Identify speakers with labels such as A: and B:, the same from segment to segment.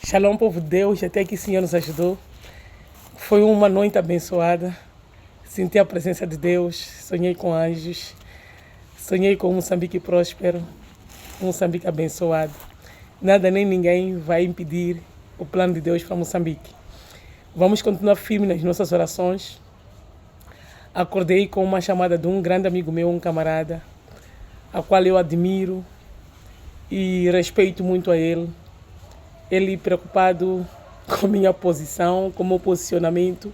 A: Shalom, povo de Deus, até que o Senhor nos ajudou. Foi uma noite abençoada. Senti a presença de Deus, sonhei com anjos, sonhei com um Moçambique próspero, um Moçambique abençoado. Nada nem ninguém vai impedir o plano de Deus para Moçambique. Vamos continuar firmes nas nossas orações. Acordei com uma chamada de um grande amigo meu, um camarada, a qual eu admiro e respeito muito a ele. Ele preocupado com a minha posição, com o meu posicionamento.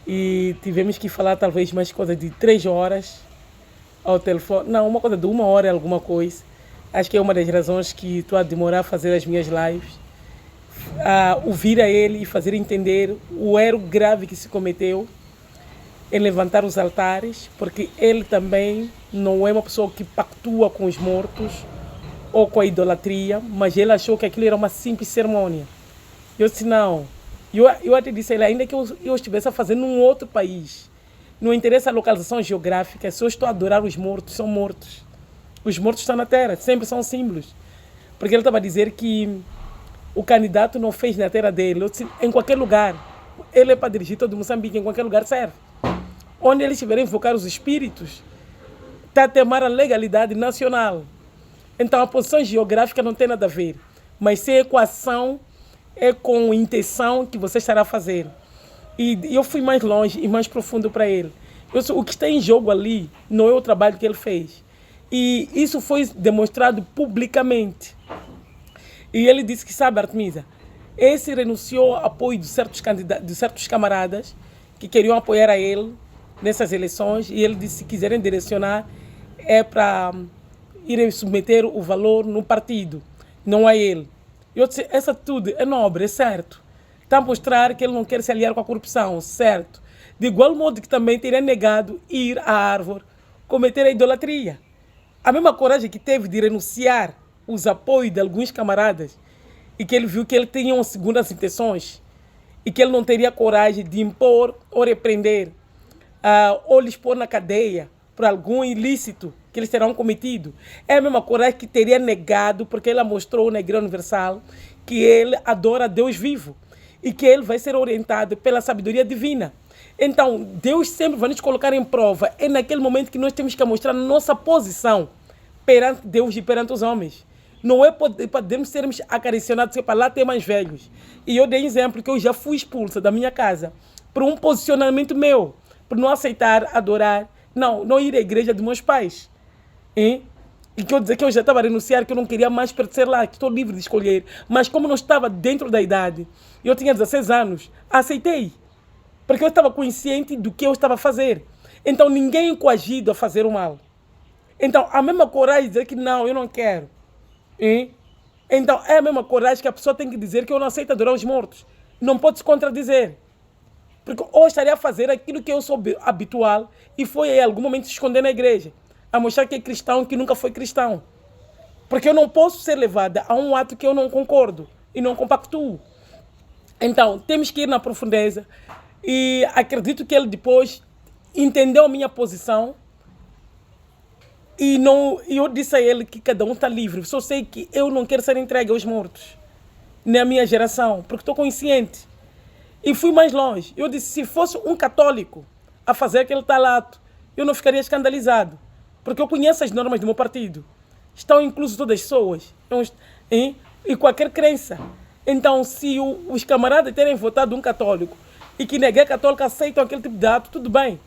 A: E tivemos que falar talvez mais coisa de 3 horas ao telefone. Não, uma coisa de 1 hora, alguma coisa. Acho que é uma das razões que estou a demorar a fazer as minhas lives. Ouvir a ele e fazer entender o erro grave que se cometeu em levantar os altares, porque ele também não é uma pessoa que pactua com os mortos ou com a idolatria, mas ele achou que aquilo era uma simples cerimônia. Eu disse, não. Eu até disse a ele, ainda que eu estivesse a fazer num outro país, não interessa a localização geográfica, se eu estou a adorar os mortos, são mortos. Os mortos estão na terra, sempre são símbolos. Porque ele estava a dizer que o candidato não fez na terra dele. Eu disse, em qualquer lugar, ele é para dirigir todo Moçambique, em qualquer lugar serve. Onde ele estiver a invocar os espíritos, está a temar a legalidade nacional. Então a posição geográfica não tem nada a ver, mas se a equação é com intenção que você estará a fazer. E eu fui mais longe e mais profundo para ele. O que está em jogo ali não é o trabalho que ele fez. E isso foi demonstrado publicamente. E ele disse que, sabe, Artemisa, esse renunciou ao apoio de certos candidatos, de certos camaradas que queriam apoiar a ele nessas eleições, e ele disse que se quiserem direcionar é para irem submeter o valor no partido, não a ele. Eu disse, essa atitude é nobre, é certo. Está a mostrar que ele não quer se aliar com a corrupção, certo. De igual modo que também teria negado ir à árvore, cometer a idolatria. A mesma coragem que teve de renunciar os apoios de alguns camaradas e que ele viu que ele tinha segundas intenções e que ele não teria coragem de impor ou repreender ou lhes pôr na cadeia por algum ilícito que eles terão cometido. É a mesma coragem que teria negado, porque ele mostrou na Igreja Universal que ele adora Deus vivo e que ele vai ser orientado pela sabedoria divina. Então, Deus sempre vai nos colocar em prova. É naquele momento que nós temos que mostrar nossa posição perante Deus e perante os homens. Não é podemos sermos acariciados, que para lá tem mais velhos. E eu dei exemplo que eu já fui expulsa da minha casa por um posicionamento meu, por não aceitar adorar, não ir à igreja dos meus pais. E que eu dizer que eu já estava a renunciar, que eu não queria mais pertencer lá, que estou livre de escolher. Mas como não estava dentro da idade, eu tinha 16 anos, aceitei. Porque eu estava consciente do que eu estava a fazer. Então ninguém é coagido a fazer o mal. Então a mesma coragem de dizer que não, eu não quero. E então é a mesma coragem que a pessoa tem que dizer que eu não aceito adorar os mortos. Não pode se contradizer. Porque ou estaria a fazer aquilo que eu sou habitual e foi em algum momento se esconder na igreja, a mostrar que é cristão que nunca foi cristão. Porque eu não posso ser levada a um ato que eu não concordo e não compactuo. Então, temos que ir na profundeza e acredito que ele depois entendeu a minha posição e eu disse a ele que cada um está livre. Só sei que eu não quero ser entregue aos mortos, nem a minha geração, porque estou consciente. E fui mais longe. Eu disse, se fosse um católico a fazer aquele tal ato, eu não ficaria escandalizado. Porque eu conheço as normas do meu partido. Estão incluso todas as pessoas. E qualquer crença. Então, se os camaradas terem votado um católico e que ninguém católico aceitam aquele tipo de ato, tudo bem.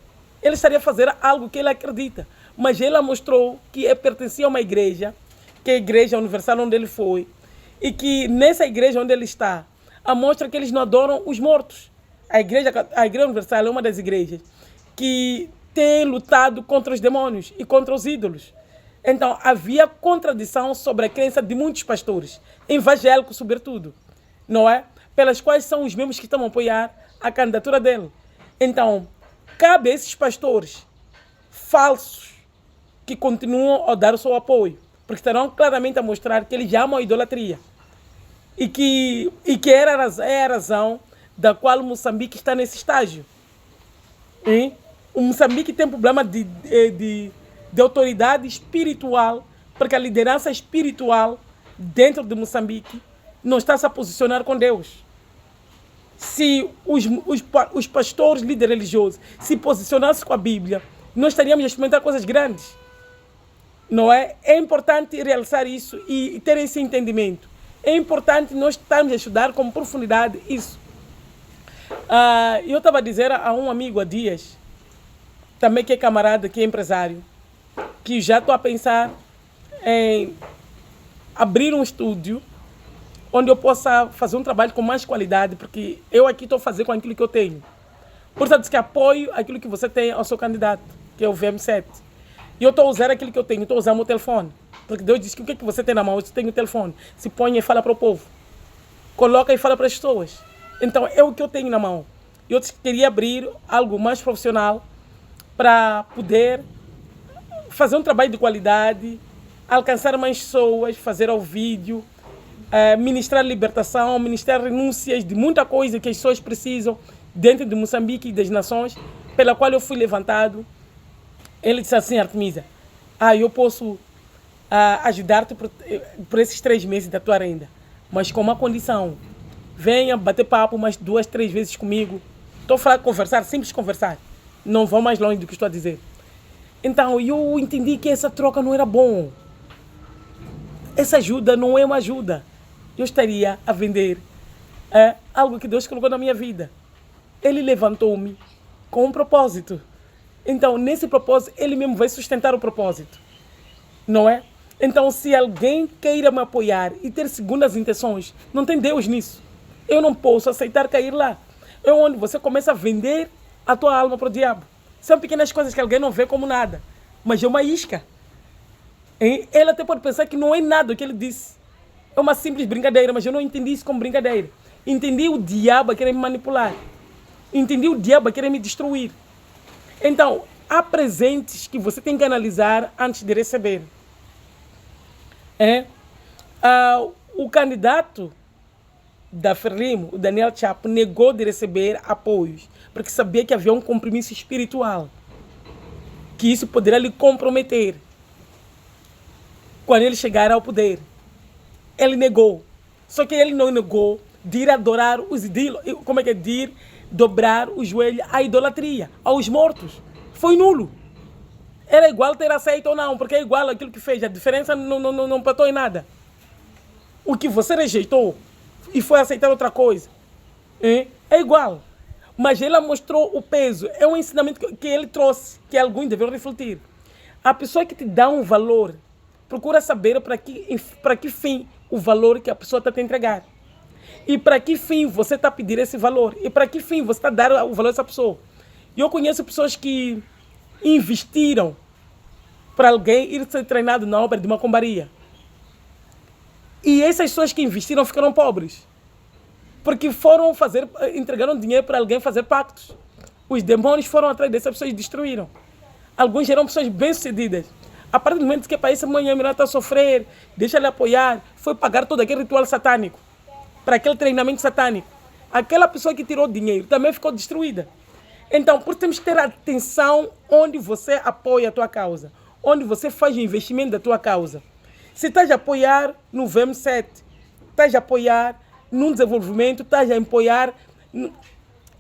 A: Ele estaria a fazer algo que ele acredita. Mas ele mostrou que pertencia a uma igreja, que é a Igreja Universal onde ele foi, e que nessa igreja onde ele está, mostra que eles não adoram os mortos. A Igreja Universal é uma das igrejas que tem lutado contra os demônios e contra os ídolos. Então, havia contradição sobre a crença de muitos pastores, evangélicos sobretudo, não é? Pelas quais são os mesmos que estão a apoiar a candidatura dele. Então, cabe a esses pastores falsos que continuam a dar o seu apoio, porque estarão claramente a mostrar que eles amam a idolatria. E que é a razão da qual Moçambique está nesse estágio. O Moçambique tem problema de autoridade espiritual, porque a liderança espiritual dentro de Moçambique não está a posicionar com Deus. Se os pastores, líderes religiosos, se posicionassem com a Bíblia, nós estaríamos a experimentar coisas grandes. Não é? É importante realçar isso e ter esse entendimento. É importante nós estarmos a estudar com profundidade isso. Eu estava a dizer a um amigo há dias, também que é camarada, que é empresário, que já estou a pensar em abrir um estúdio onde eu possa fazer um trabalho com mais qualidade, porque eu aqui estou a fazer com aquilo que eu tenho. Portanto, que apoio aquilo que você tem ao seu candidato, que é o VM7. E eu estou a usar aquilo que eu tenho, estou a usar o meu telefone. Porque Deus disse que o que você tem na mão, você tem o telefone. Se põe e fala para o povo. Coloca e fala para as pessoas. Então, é o que eu tenho na mão. Eu queria abrir algo mais profissional para poder fazer um trabalho de qualidade, alcançar mais pessoas, fazer ao vídeo, ministrar libertação, ministrar renúncias de muita coisa que as pessoas precisam dentro de Moçambique e das nações, pela qual eu fui levantado. Ele disse assim, Artemisa, eu posso ajudar-te por esses 3 meses da tua renda, mas com uma condição. Venha bater papo umas 2, 3 vezes comigo. Estou a falar de conversar, simples conversar. Não vou mais longe do que estou a dizer. Então, eu entendi que essa troca não era bom. Essa ajuda não é uma ajuda. Eu estaria a vender algo que Deus colocou na minha vida. Ele levantou-me com um propósito. Então, nesse propósito, Ele mesmo vai sustentar o propósito. Não é? Então, se alguém queira me apoiar e ter segundas intenções, não tem Deus nisso. Eu não posso aceitar cair lá. É onde você começa a vender a tua alma para o diabo. São pequenas coisas que alguém não vê como nada, mas é uma isca. Ele até pode pensar que não é nada o que ele disse. É uma simples brincadeira, mas eu não entendi isso como brincadeira. Entendi o diabo a querer me manipular. Entendi o diabo a querer me destruir. Então, há presentes que você tem que analisar antes de receber. O candidato da Frelimo, o Daniel Chapo, negou de receber apoios, porque sabia que havia um compromisso espiritual, que isso poderia lhe comprometer quando ele chegar ao poder. Ele negou. Só que ele não negou de ir adorar os ídolos, como é que é? De ir dobrar o joelho à idolatria, aos mortos. Foi nulo. Era igual ter aceito ou não, porque é igual aquilo que fez. A diferença não patou em nada. O que você rejeitou e foi aceitar outra coisa é igual. Mas ela mostrou o peso. É um ensinamento que ele trouxe, que alguns deveriam refletir. A pessoa que te dá um valor, procura saber para que fim o valor que a pessoa está a te entregar. E para que fim você está a pedir esse valor. E para que fim você está a dar o valor a essa pessoa. Eu conheço pessoas que investiram para alguém ir ser treinado na obra de macumbaria. E essas pessoas que investiram ficaram pobres. Porque entregaram dinheiro para alguém fazer pactos. Os demônios foram atrás dessas pessoas e destruíram. Alguns eram pessoas bem-sucedidas. A partir do momento que para essa manhã está a sofrer, deixa ele apoiar, foi pagar todo aquele ritual satânico, para aquele treinamento satânico. Aquela pessoa que tirou dinheiro também ficou destruída. Então, por temos que ter atenção onde você apoia a tua causa, onde você faz o investimento da tua causa. Se estás a apoiar no VM7, estás a apoiar num desenvolvimento, estás a apoiar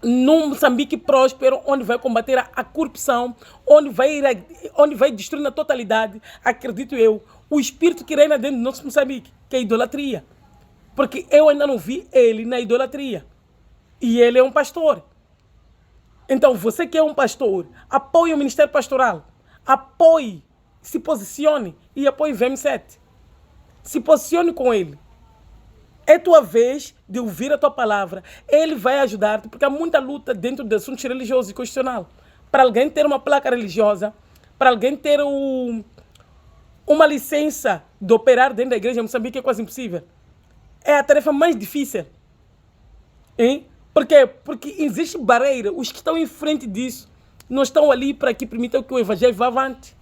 A: num Moçambique próspero, onde vai combater a corrupção, onde vai destruir na totalidade, acredito eu, o espírito que reina dentro do nosso Moçambique, que é a idolatria. Porque eu ainda não vi ele na idolatria. E ele é um pastor. Então, você que é um pastor, apoie o ministério pastoral. Apoie, se posicione e apoie o VM7. Se posicione com ele. É tua vez de ouvir a tua palavra. Ele vai ajudar-te, porque há muita luta dentro de assuntos religiosos e constitucional. Para alguém ter uma placa religiosa, para alguém ter uma licença de operar dentro da igreja em Moçambique é quase impossível. É a tarefa mais difícil. Por quê? Porque existe barreira. Os que estão em frente disso não estão ali para que permitam que o evangelho vá avante.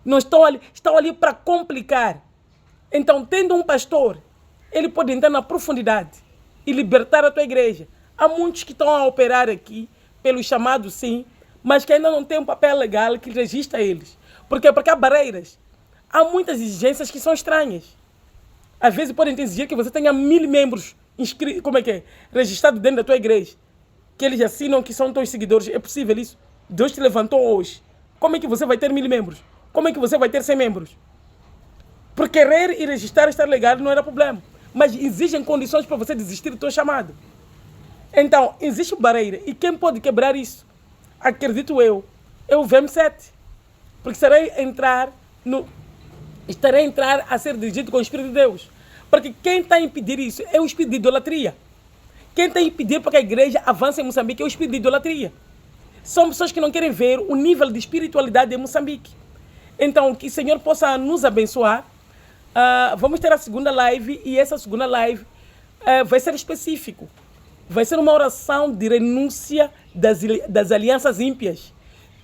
A: Não estão ali para complicar. Então, tendo um pastor, ele pode entrar na profundidade e libertar a tua igreja. Há muitos que estão a operar aqui, pelo chamado sim, mas que ainda não tem um papel legal que registra eles. Por quê? Porque há barreiras. Há muitas exigências que são estranhas. Às vezes podem te exigir que você tenha 1000 membros inscritos, como é que é? Registrados dentro da tua igreja. Que eles assinam que são teus seguidores. É possível isso? Deus te levantou hoje. Como é que você vai ter 1000 membros? Como é que você vai ter 100 membros? Por querer e registrar, estar legal não era problema. Mas exigem condições para você desistir do teu chamado. Então, existe barreira. E quem pode quebrar isso? Acredito eu. É o VM7. Porque estarei a entrar a ser dirigido com o Espírito de Deus. Porque quem está a impedir isso é o espírito de idolatria. Quem está a impedir para que a igreja avance em Moçambique é o espírito de idolatria. São pessoas que não querem ver o nível de espiritualidade em Moçambique. Então, que o Senhor possa nos abençoar. Vamos ter a segunda live e essa segunda live vai ser específico. Vai ser uma oração de renúncia das alianças ímpias.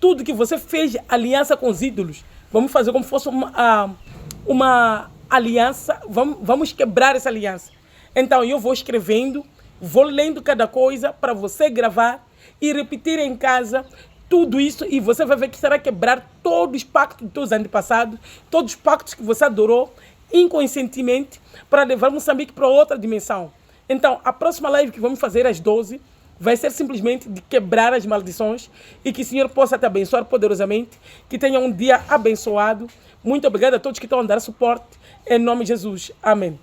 A: Tudo que você fez aliança com os ídolos, vamos fazer como se fosse uma aliança, vamos quebrar essa aliança. Então eu vou escrevendo, vou lendo cada coisa para você gravar e repetir em casa tudo isso e você vai ver que será quebrar todos os pactos dos teus antepassados, todos os pactos que você adorou inconscientemente para levar Moçambique para outra dimensão. Então a próxima live que vamos fazer às 12 vai ser simplesmente de quebrar as maldições e que o Senhor possa te abençoar poderosamente, que tenha um dia abençoado. Muito obrigado a todos que estão a dar suporte. Em nome de Jesus. Amém.